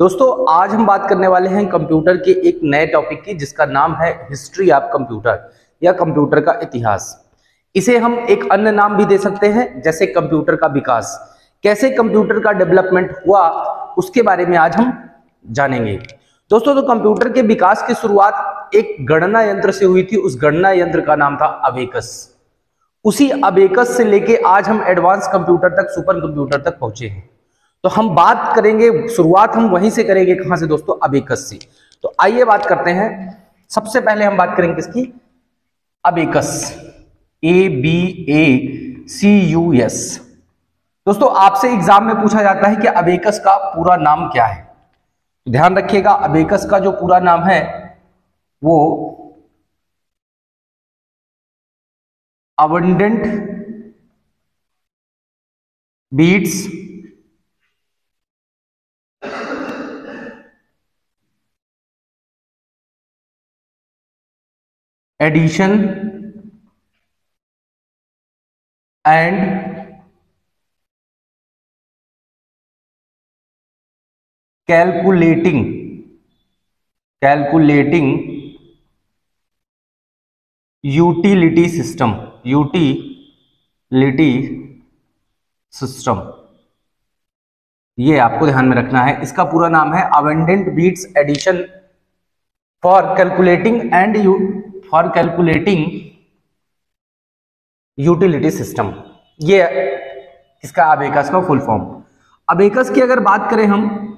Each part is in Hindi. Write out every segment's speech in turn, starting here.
दोस्तों आज हम बात करने वाले हैं कंप्यूटर के एक नए टॉपिक की, जिसका नाम है हिस्ट्री ऑफ कंप्यूटर या कंप्यूटर का इतिहास। इसे हम एक अन्य नाम भी दे सकते हैं, जैसे कंप्यूटर का विकास। कैसे कंप्यूटर का डेवलपमेंट हुआ उसके बारे में आज हम जानेंगे। दोस्तों तो कंप्यूटर के विकास की शुरुआत एक गणना यंत्र से हुई थी। उस गणना यंत्र का नाम था अबेकस। उसी अबेकस से लेके आज हम एडवांस कंप्यूटर तक, सुपर कंप्यूटर तक पहुंचे हैं। तो हम बात करेंगे, शुरुआत हम वहीं से करेंगे। कहां से दोस्तों? अबेकस से। तो आइए बात करते हैं। सबसे पहले हम बात करेंगे किसकी? Abacus, ABACUS। दोस्तों आपसे एग्जाम में पूछा जाता है कि अबेकस का पूरा नाम क्या है। तो ध्यान रखिएगा, अबेकस का जो पूरा नाम है वो abundant beads addition and calculating utility system, ये आपको ध्यान में रखना है। इसका पूरा नाम है abundant beads addition for calculating utility system. ये इसका अबेकस का फुल फॉर्म। अबेकस की अगर बात करें हम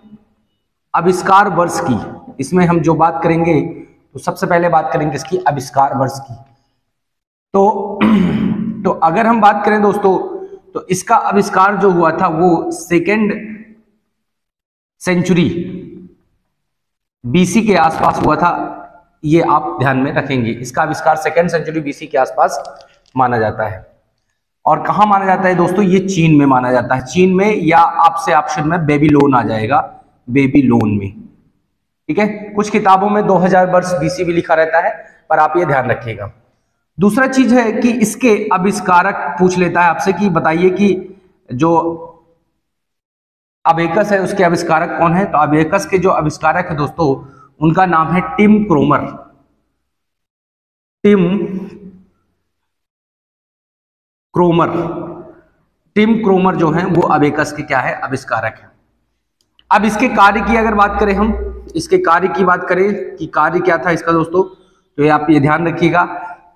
आविष्कार वर्ष की, इसमें हम जो बात करेंगे तो सबसे पहले बात करेंगे इसकी आविष्कार वर्ष की। तो अगर हम बात करें दोस्तों, तो इसका आविष्कार जो हुआ था वो 2nd सेंचुरी BC के आसपास हुआ था। ये आप ध्यान में रखेंगे, इसका आविष्कार 2nd सेंचुरी BC के आसपास माना जाता है। और कहां माना जाता है दोस्तों? ये चीन में माना जाता है। चीन में, या आपसे ऑप्शन में बेबीलोन आ जाएगा, बेबीलोन में। ठीक है, कुछ किताबों में 2000 वर्ष BC भी लिखा रहता है, पर आप ये ध्यान रखिएगा। दूसरा चीज है कि इसके आविष्कारक पूछ लेता है आपसे कि बताइए कि जो अबेकस है उसके आविष्कारक कौन है। तो अबेकस के जो आविष्कारक है दोस्तों, उनका नाम है टिम क्रोमर। टिम क्रोमर जो है वो अबेकस के क्या है? आविष्कारक है। अब इसके कार्य की अगर बात करें हम, इसके कार्य की बात करें कि कार्य क्या था इसका दोस्तों, तो ये आप ये ध्यान रखिएगा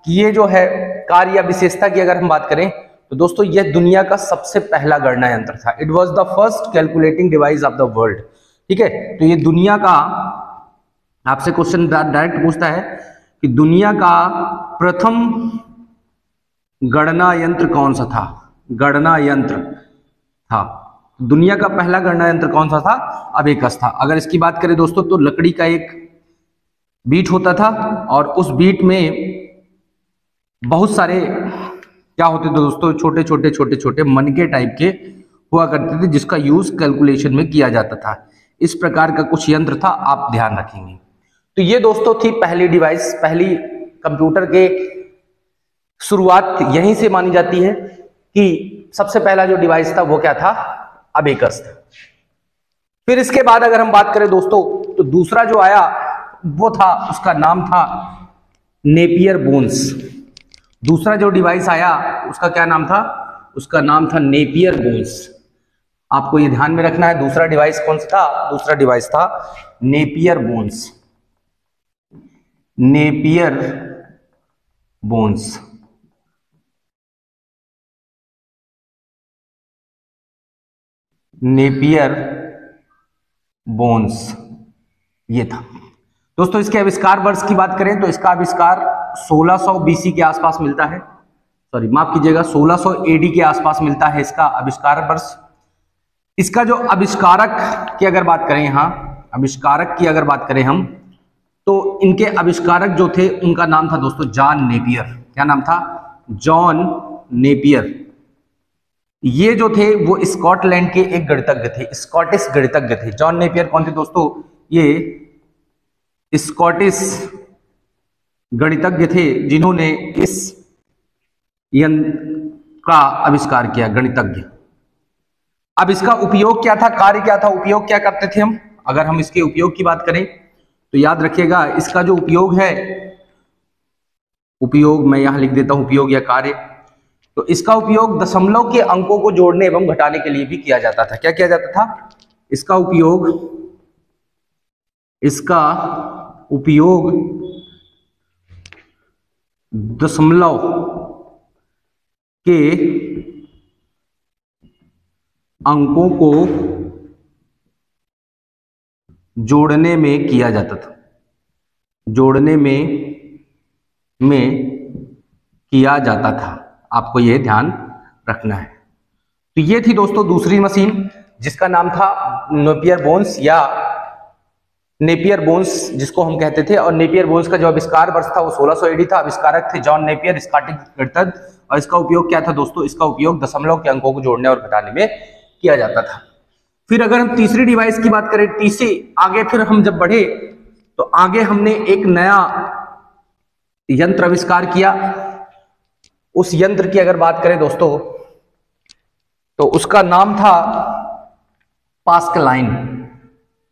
कि ये जो है कार्य या विशेषता की अगर हम बात करें तो दोस्तों यह दुनिया का सबसे पहला गणना यंत्र था। It was the first calculating device of the world. ठीक है, तो ये दुनिया का, आपसे क्वेश्चन डायरेक्ट पूछता है कि दुनिया का प्रथम गणना यंत्र कौन सा था? गणना यंत्र था, दुनिया का पहला गणना यंत्र कौन सा था? अबेकस था। अगर इसकी बात करें दोस्तों, तो लकड़ी का एक बीट होता था और उस बीट में बहुत सारे क्या होते थे दोस्तों? छोटे छोटे मनके टाइप के हुआ करते थे, जिसका यूज कैलकुलेशन में किया जाता था। इस प्रकार का कुछ यंत्र था, आप ध्यान रखेंगे। तो ये दोस्तों थी पहली डिवाइस। पहली कंप्यूटर के शुरुआत यहीं से मानी जाती है कि सबसे पहला जो डिवाइस था वो क्या था? अबेकस था। फिर इसके बाद अगर हम बात करें दोस्तों, तो दूसरा जो आया वो था, उसका नाम था नेपियर बोन्स। दूसरा जो डिवाइस आया उसका क्या नाम था? उसका नाम था नेपियर बोन्स। आपको ये ध्यान में रखना है। दूसरा डिवाइस कौन सा था? दूसरा डिवाइस था Napier bones. Napier bones. Napier bones ये था दोस्तों। इसके आविष्कार वर्ष की बात करें तो इसका आविष्कार 1600 BC के आसपास मिलता है। सॉरी, माफ कीजिएगा, 1600 AD के आसपास मिलता है इसका आविष्कार वर्ष। इसका जो आविष्कारक की अगर बात करें, यहां आविष्कारक की अगर बात करें हम, तो इनके आविष्कारक जो थे उनका नाम था दोस्तों जॉन नेपियर। क्या नाम था? John Napier. ये जो थे वो स्कॉटलैंड के एक गणितज्ञ थे, स्कॉटिश गणितज्ञ थे। जॉन नेपियर कौन थे दोस्तों? ये स्कॉटिश गणितज्ञ थे जिन्होंने इस यंत्र का आविष्कार किया, गणितज्ञ। अब इसका उपयोग क्या था? कार्य क्या था? उपयोग क्या करते थे हम? अगर हम इसके उपयोग की बात करें तो याद रखिएगा, इसका जो उपयोग है, उपयोग मैं यहां लिख देता हूं, उपयोग या कार्य, तो इसका उपयोग दशमलव के अंकों को जोड़ने एवं घटाने के लिए भी किया जाता था। क्या किया जाता था? इसका उपयोग दशमलव के अंकों को जोड़ने में किया जाता था, जोड़ने में किया जाता था। आपको यह ध्यान रखना है। तो ये थी दोस्तों दूसरी मशीन, जिसका नाम था नेपियर बोन्स या नेपियर बोन्स जिसको हम कहते थे। और नेपियर बोन्स का जो आविष्कार वर्ष था वो 1600 एडी था। आविष्कारक थे जॉन नेपियर, स्कॉटिश गणितज्ञ। और इसका उपयोग क्या था दोस्तों? इसका उपयोग दशमलव के अंकों को जोड़ने और घटाने में किया जाता था। फिर अगर हम तीसरी डिवाइस की बात करें, तीसरी आगे फिर हम जब बढ़े तो आगे हमने एक नया यंत्र आविष्कार किया। उस यंत्र की अगर बात करें दोस्तों तो उसका नाम था पास्कलाइन।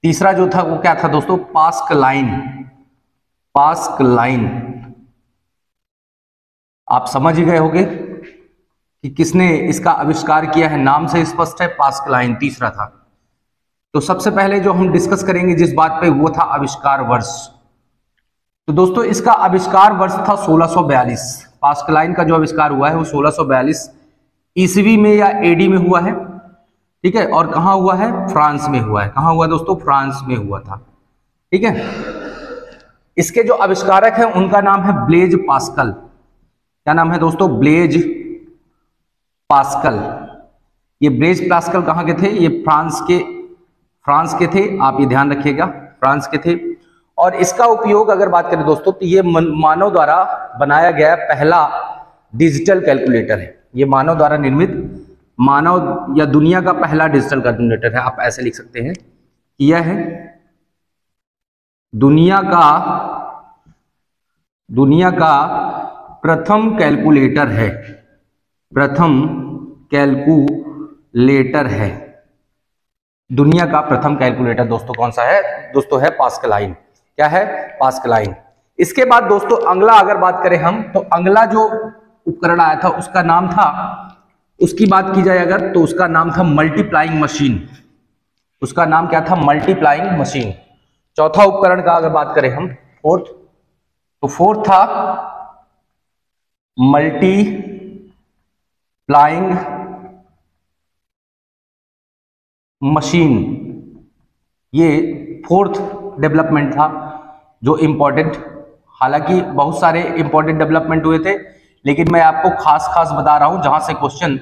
तीसरा जो था वो क्या था दोस्तों? पास्कलाइन। पास्कलाइन। आप समझ ही गए होंगे कि किसने इसका आविष्कार किया है, नाम से स्पष्ट है, पास्कलाइन तीसरा था। तो सबसे पहले जो हम डिस्कस करेंगे जिस बात पे, वो था आविष्कार वर्ष। तो दोस्तों इसका आविष्कार वर्ष था 1642। पास्कलाइन का जो आविष्कार हुआ है वो 1642 ईस्वी में या एडी में हुआ है, ठीक है। और कहां हुआ है? फ्रांस में हुआ है। कहां हुआ दोस्तों? फ्रांस में हुआ था, ठीक है। इसके जो आविष्कारक हैं उनका नाम है ब्लेज पास्कल। क्या नाम है दोस्तों? Blaise Pascal. ये ब्लेज पास्कल कहां के थे? ये फ्रांस के थे। आप ये ध्यान रखिएगा, फ्रांस के थे। और इसका उपयोग अगर बात करें दोस्तों तो ये मानव द्वारा बनाया गया पहला डिजिटल कैलकुलेटर है। ये मानव द्वारा निर्मित, मानव या दुनिया का पहला डिजिटल कैलकुलेटर है। आप ऐसे लिख सकते हैं, यह है दुनिया का प्रथम कैलकुलेटर है। प्रथम कैलकुलेटर है। दुनिया का प्रथम कैलकुलेटर दोस्तों कौन सा है? दोस्तों है पास्कलाइन। क्या है? पास्कलाइन। इसके बाद दोस्तों अगला अगर बात करें हम, तो अगला जो उपकरण आया था उसका नाम था, उसकी बात की जाए अगर तो उसका नाम था मल्टीप्लाइंग मशीन। उसका नाम क्या था? Multiplying machine. चौथा उपकरण का अगर बात करें हम, फोर्थ, तो फोर्थ था मल्टीप्लाइंग मशीन। ये फोर्थ डेवलपमेंट था जो इंपॉर्टेंट, हालांकि बहुत सारे इंपॉर्टेंट डेवलपमेंट हुए थे, लेकिन मैं आपको खास बता रहा हूं जहां से क्वेश्चन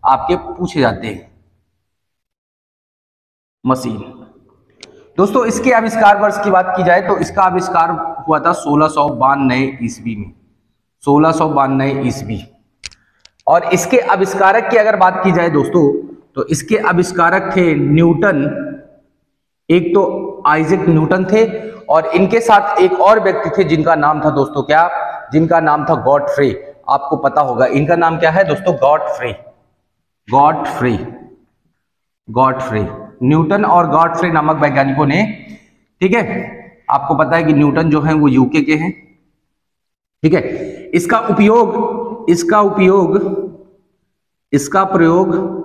आपके पूछे जाते हैं। मशीन दोस्तों, इसके आविष्कार वर्ष की बात की जाए तो इसका आविष्कार हुआ था 1692 ईस्वी में। 1692 ईस्वी। और इसके आविष्कारक की अगर बात की जाए दोस्तों तो इसके आविष्कारक थे न्यूटन। एक तो आइजैक न्यूटन थे और इनके साथ एक और व्यक्ति थे जिनका नाम था दोस्तों क्या? जिनका नाम था गॉडफ्रे। आपको पता होगा इनका नाम क्या है दोस्तों? गॉडफ्रे। गॉडफ्रे। न्यूटन और गॉडफ्रे नामक वैज्ञानिकों ने, ठीक है, आपको पता है कि न्यूटन जो है वो यूके के हैं, ठीक है। इसका प्रयोग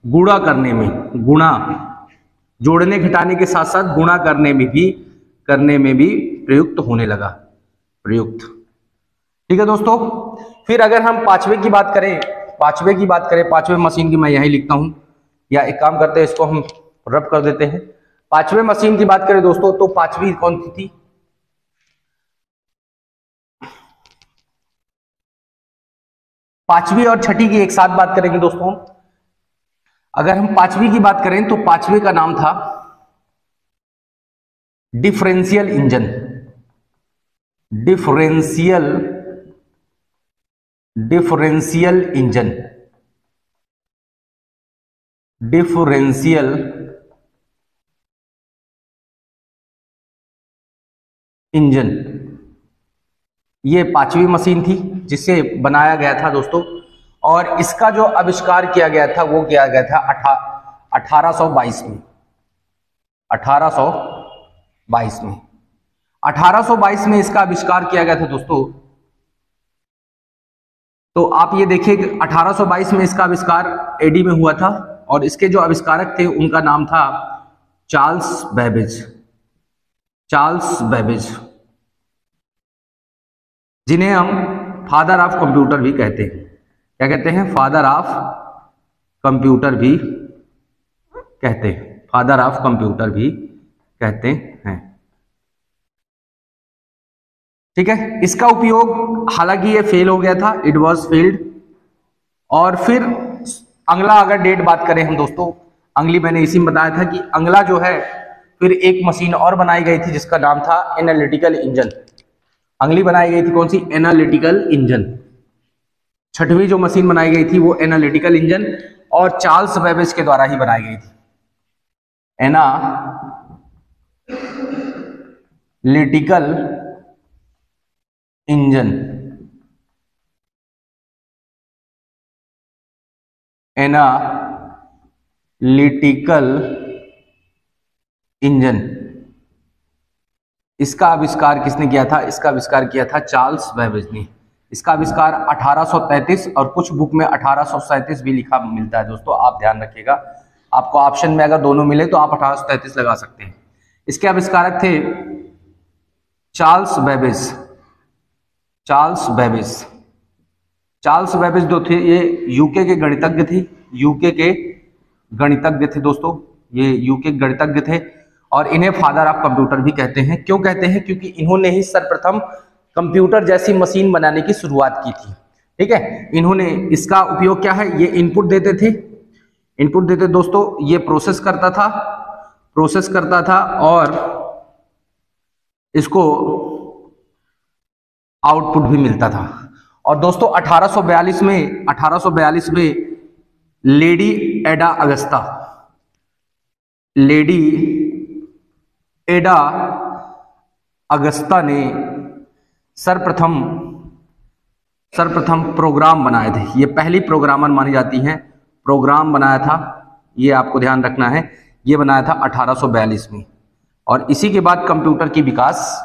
गुणा करने में, गुणा, जोड़ने घटाने के साथ साथ गुणा करने में भी प्रयुक्त होने लगा। प्रयुक्त, ठीक है दोस्तों। फिर अगर हम पांचवें की बात करें, पांचवें मशीन की मैं यही लिखता हूं, या एक काम करते हैं इसको हम रब कर देते हैं। पांचवें मशीन की बात करें दोस्तों तो पांचवी कौन सी थी? पांचवी और छठी की एक साथ बात करेंगे दोस्तों। अगर हम पांचवी की बात करें तो पांचवे का नाम था डिफरेंशियल इंजन। डिफरेंशियल इंजन, ये पांचवी मशीन थी जिसे बनाया गया था दोस्तों। और इसका जो आविष्कार किया गया था वो किया गया था 1822 में, 1822 में, 1822 में इसका आविष्कार किया गया था दोस्तों। तो आप ये देखिए कि 1822 में इसका आविष्कार एडी में हुआ था और इसके जो आविष्कारक थे उनका नाम था चार्ल्स बेबेज, चार्ल्स बेबेज, जिन्हें हम फादर ऑफ कंप्यूटर भी कहते हैं। क्या कहते हैं? फादर ऑफ कंप्यूटर भी कहते हैं, फादर ऑफ कंप्यूटर भी कहते हैं। ठीक है, इसका उपयोग, हालांकि ये फेल हो गया था, इट वाज फेल्ड। और फिर अगला अगर डेट बात करें हम दोस्तों, अगली मैंने इसी में बताया था कि अगला जो है फिर एक मशीन और बनाई गई थी जिसका नाम था एनालिटिकल इंजन। अगली बनाई गई थी कौन सी? Analytical engine. छठवीं जो मशीन बनाई गई थी वो एनालिटिकल इंजन और चार्ल्स बेबेज के द्वारा ही बनाई गई थी। एनालिटिकल इंजन, एनालिटिकल इंजन, इसका आविष्कार किसने किया था? इसका आविष्कार किया था चार्ल्स बेबेज ने। इसका आविष्कार 1833 और कुछ बुक में 1837 भी लिखा मिलता है दोस्तों, आप ध्यान रखिएगा। आपको ऑप्शन में अगर दोनों मिले तो आप 1833 लगा सकते हैं। इसके आविष्कारक थे Charles Babbage, Charles Babbage. Charles Babbage जो थे ये यूके के गणितज्ञ थे, यूके के गणितज्ञ थे दोस्तों, ये यूके गणितज्ञ थे और इन्हें फादर ऑफ कंप्यूटर भी कहते हैं। क्यों कहते हैं? क्योंकि इन्होंने ही सर्वप्रथम कंप्यूटर जैसी मशीन बनाने की शुरुआत की थी। ठीक है, इन्होंने, इसका उपयोग क्या है? ये इनपुट देते थे, इनपुट देते दोस्तों, ये प्रोसेस करता था, प्रोसेस करता था और इसको आउटपुट भी मिलता था। और दोस्तों 1842 में लेडी एडा अगस्ता, लेडी एडा अगस्ता ने सर्वप्रथम प्रोग्राम बनाए थे। ये पहली प्रोग्रामर मानी जाती हैं, प्रोग्राम बनाया था, ये आपको ध्यान रखना है, ये बनाया था 1842 में। और इसी के बाद कंप्यूटर की विकास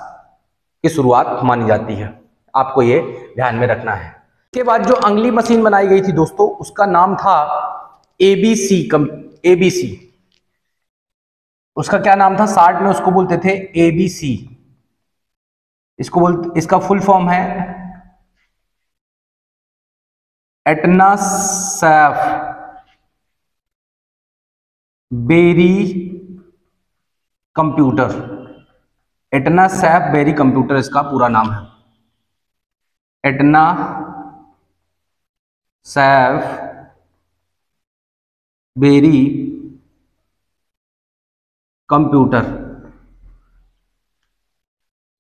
की शुरुआत मानी जाती है, आपको ये ध्यान में रखना है। इसके बाद जो अगली मशीन बनाई गई थी दोस्तों उसका नाम था एबीसी, एबीसी, उसका क्या नाम था? शार्ट में उसको बोलते थे एबीसी। इसका फुल फॉर्म है Atanasoff Berry computer, Atanasoff Berry computer इसका पूरा नाम है। Atanasoff Berry computer.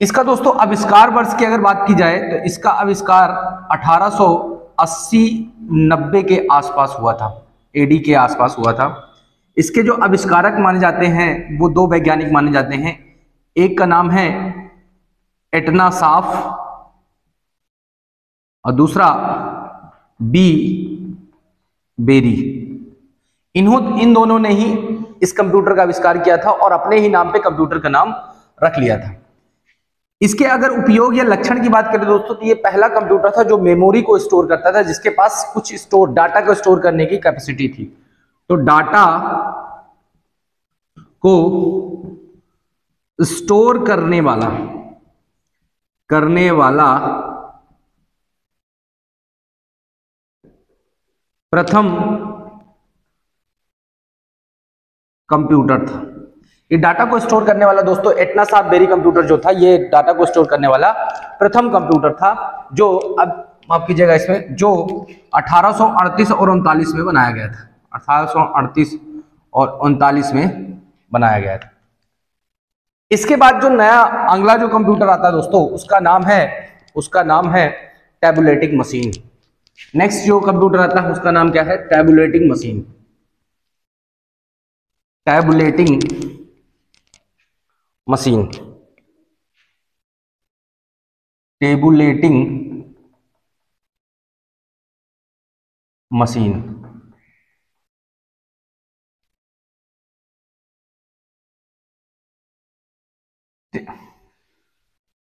इसका दोस्तों आविष्कार वर्ष की अगर बात की जाए तो इसका आविष्कार 1880-90 के आसपास हुआ था, एडी के आसपास हुआ था। इसके जो आविष्कारक माने जाते हैं वो दो वैज्ञानिक माने जाते हैं, एक का नाम है एटना साफ और दूसरा बी बेरी। इन दोनों ने ही इस कंप्यूटर का आविष्कार किया था और अपने ही नाम पे कंप्यूटर का नाम रख लिया था। इसके अगर उपयोग या लक्षण की बात करें दोस्तों तो ये पहला कंप्यूटर था जो मेमोरी को स्टोर करता था, जिसके पास कुछ डाटा को स्टोर करने की कैपेसिटी थी। तो डाटा को स्टोर करने वाला प्रथम कंप्यूटर था। ये डाटा को स्टोर करने वाला दोस्तों एटना साफ बेरी कंप्यूटर जो था, ये डाटा को स्टोर करने वाला प्रथम कंप्यूटर था, जो अब माफ कीजिएगा इसमें, जो 1838 और 39 में बनाया गया था। 1838 और 39 में बनाया गया था। इसके बाद जो नया अगला जो कंप्यूटर आता है दोस्तों उसका नाम है टैबुलेटिंग मशीन। नेक्स्ट जो कंप्यूटर आता है उसका नाम क्या है? Tabulating machine, tabulating machine, tabulating machine.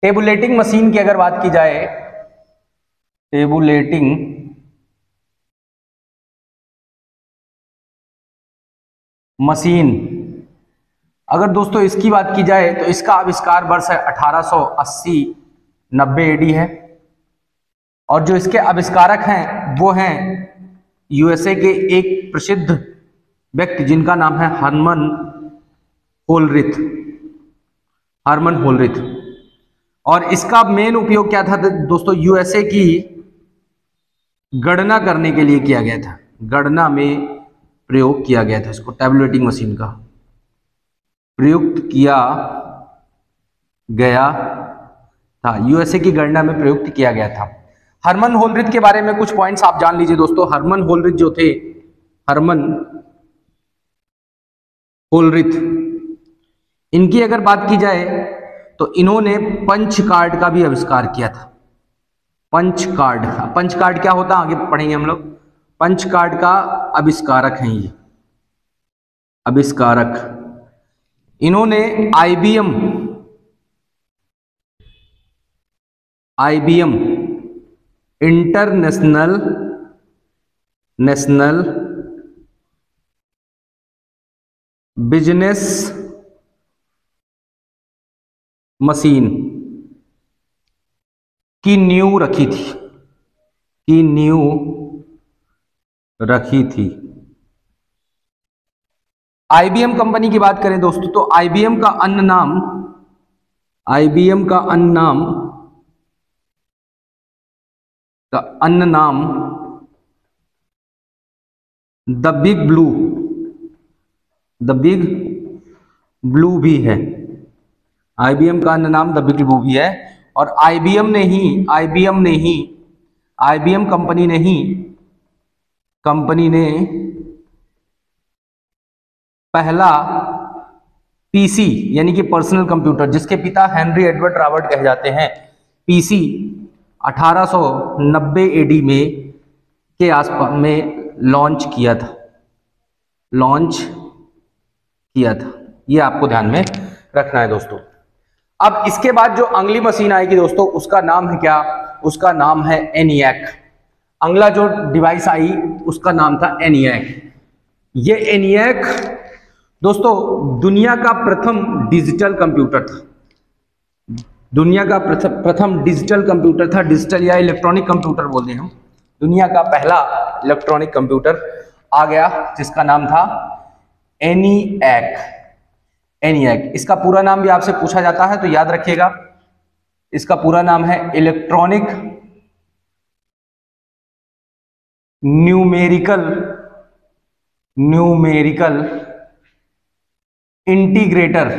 Tabulating machine की अगर बात की जाए, टेबुलेटिंग मशीन, अगर दोस्तों इसकी बात की जाए तो इसका आविष्कार वर्ष है 1880-90 एडी है, और जो इसके आविष्कारक हैं वो हैं यूएसए के एक प्रसिद्ध व्यक्ति जिनका नाम है हरमन होलरिथ। हरमन होलरिथ। और इसका मेन उपयोग क्या था दोस्तों? यूएसए की गणना करने के लिए किया गया था, गणना में प्रयोग किया गया था। इसको टैबुलेटिंग मशीन का प्रयुक्त किया गया था, यूएसए की गणना में प्रयुक्त किया गया था। हरमन होलरिथ के बारे में कुछ पॉइंट्स आप जान लीजिए दोस्तों। हरमन होलरिथ जो थे, हरमन होलरिथ, इनकी अगर बात की जाए तो इन्होंने पंच कार्ड का भी आविष्कार किया था। पंच कार्ड, पंच कार्ड क्या होता है आगे पढ़ेंगे हम लोग। पंच कार्ड का आविष्कारक हैं ये, आविष्कारक। इन्होंने आईबीएम इंटरनेशनल बिजनेस मशीन की नींव रखी थी, आईबीएम कंपनी की बात करें दोस्तों तो आईबीएम का अन्य नाम द बिग ब्लू भी है। आईबीएम का अन्य नाम द बिग ब्लू भी है। और आईबीएम कंपनी ने पहला पीसी यानी कि पर्सनल कंप्यूटर, जिसके पिता हेनरी एडवर्ड रॉबर्ट कहे जाते हैं, पीसी 1890 एडी में के आसपास में लॉन्च किया था। ये आपको ध्यान में रखना है दोस्तों। अब इसके बाद जो अगली मशीन आएगी दोस्तों, उसका नाम है क्या? उसका नाम है एनियाक। अगला जो डिवाइस आई उसका नाम था एनियाक। ये एनियाक दोस्तों दुनिया का प्रथम डिजिटल कंप्यूटर था। दुनिया का प्रथम डिजिटल कंप्यूटर था। डिजिटल या इलेक्ट्रॉनिक कंप्यूटर बोलते हैं हम। दुनिया का पहला इलेक्ट्रॉनिक कंप्यूटर आ गया जिसका नाम था एनियाक। इसका पूरा नाम भी आपसे पूछा जाता है तो याद रखिएगा, इसका पूरा नाम है electronic numerical integrator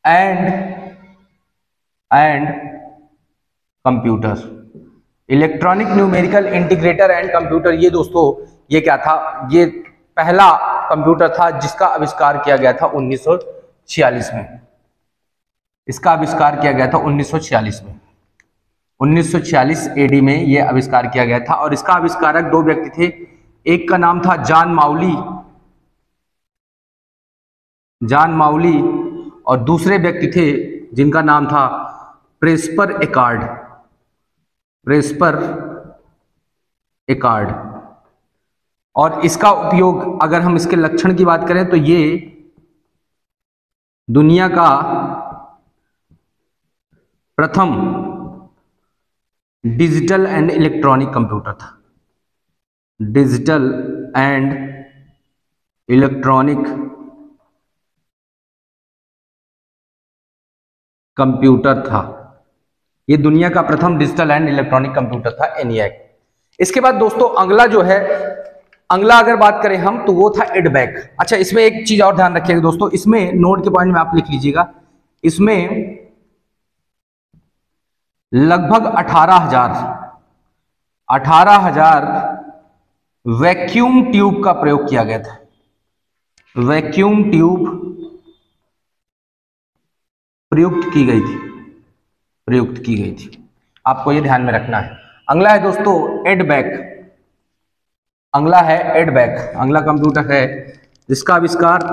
and computer. Electronic numerical integrator and computer, ये दोस्तों ये क्या था? ये पहला कंप्यूटर था जिसका आविष्कार किया गया था 1946 में। इसका आविष्कार किया गया था 1946 में। 1946 एडी में यह आविष्कार किया गया था। और इसका आविष्कारक दो व्यक्ति थे। एक का नाम था जॉन माउली और दूसरे व्यक्ति थे जिनका नाम था प्रेस्पर एकार्ड। और इसका उपयोग, अगर हम इसके लक्षण की बात करें तो ये दुनिया का प्रथम डिजिटल एंड इलेक्ट्रॉनिक कंप्यूटर था। डिजिटल एंड इलेक्ट्रॉनिक कंप्यूटर था। ये दुनिया का प्रथम डिजिटल एंड इलेक्ट्रॉनिक कंप्यूटर था एनियाक। इसके बाद दोस्तों अगला जो है, अगला अगर बात करें हम तो वो था एडबैक। अच्छा, इसमें एक चीज और ध्यान रखिएगा दोस्तों, इसमें नोट के पॉइंट में आप लिख लीजिएगा, इसमें लगभग 18,000 वैक्यूम ट्यूब का प्रयोग किया गया था। वैक्यूम ट्यूब प्रयुक्त की गई थी। आपको ये ध्यान में रखना है। अगला है दोस्तों एडबैक। अगला कंप्यूटर है जिसका आविष्कार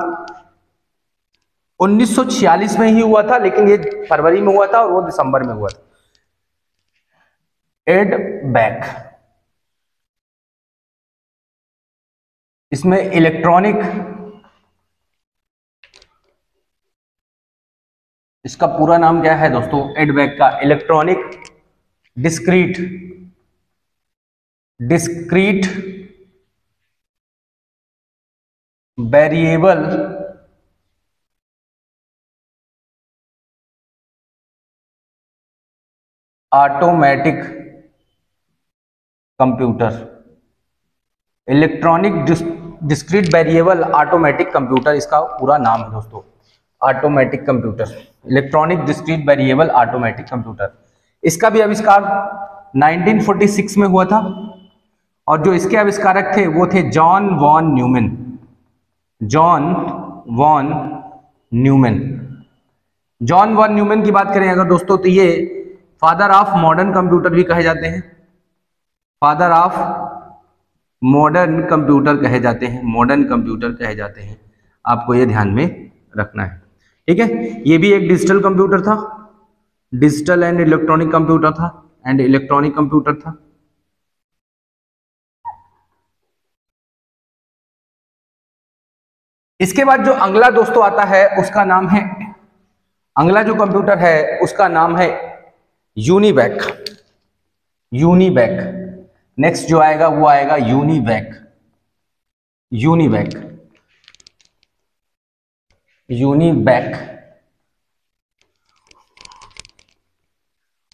1946 में ही हुआ था, लेकिन ये फरवरी में हुआ था और वो दिसंबर में हुआ था। एडबैक, इसमें इलेक्ट्रॉनिक, इसका पूरा नाम क्या है दोस्तों एडबैक का? Electronic discrete variable automatic computer. Electronic discrete variable automatic computer इसका पूरा नाम है दोस्तों, automatic computer, electronic discrete variable automatic computer. इसका भी आविष्कार 1946 में हुआ था और जो इसके आविष्कारक थे वो थे John von Neumann. John von Neumann, John von Neumann की बात करें अगर दोस्तों तो ये फादर ऑफ मॉडर्न कंप्यूटर भी कहे जाते हैं, फादर ऑफ मॉडर्न कंप्यूटर कहे जाते हैं, मॉडर्न कंप्यूटर कहे जाते हैं। आपको ये ध्यान में रखना है, ठीक है। ये भी एक डिजिटल कंप्यूटर था, डिजिटल एंड इलेक्ट्रॉनिक कंप्यूटर था, एंड इलेक्ट्रॉनिक कंप्यूटर था। इसके बाद जो अगला दोस्तों आता है उसका नाम है, अगला जो कंप्यूटर है उसका नाम है यूनिवैक। यूनिवैक, नेक्स्ट जो आएगा वो आएगा यूनिवैक। यूनिवैक, यूनिवैक,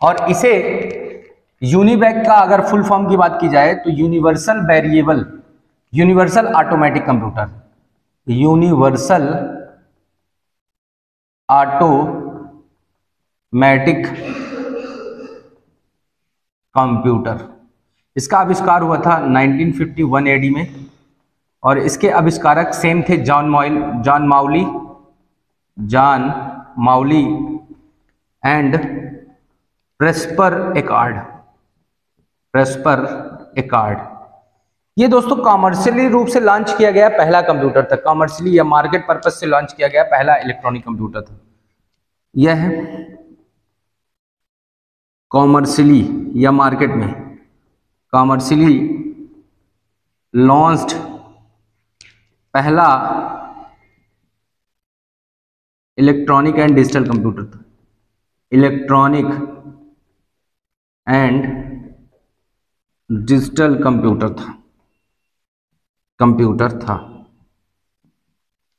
और इसे यूनिवैक का अगर फुल फॉर्म की बात की जाए तो universal variable, universal automatic computer, universal automatic computer. इसका आविष्कार हुआ था 1951 एडी में और इसके आविष्कारक सेम थे जॉन माउली एंड प्रेस्पर एकार्ड। ये दोस्तों कॉमर्शियली रूप से लॉन्च किया गया पहला कंप्यूटर था, कॉमर्शियली या मार्केट पर्पज से लॉन्च किया गया पहला इलेक्ट्रॉनिक कंप्यूटर था। यह है कॉमर्शियली या मार्केट में कॉमर्शियली लॉन्च्ड पहला इलेक्ट्रॉनिक एंड डिजिटल कंप्यूटर था, इलेक्ट्रॉनिक एंड डिजिटल कंप्यूटर था।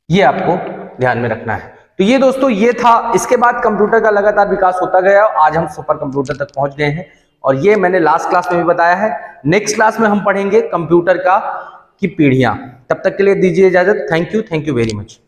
ये आपको ध्यान में रखना है। तो ये दोस्तों ये था। इसके बाद कंप्यूटर का लगातार विकास होता गया, आज हम सुपर कंप्यूटर तक पहुंच गए हैं और ये मैंने लास्ट क्लास में भी बताया है। नेक्स्ट क्लास में हम पढ़ेंगे कंप्यूटर की पीढ़ियां। तब तक के लिए दीजिए इजाजत। Thank you very much.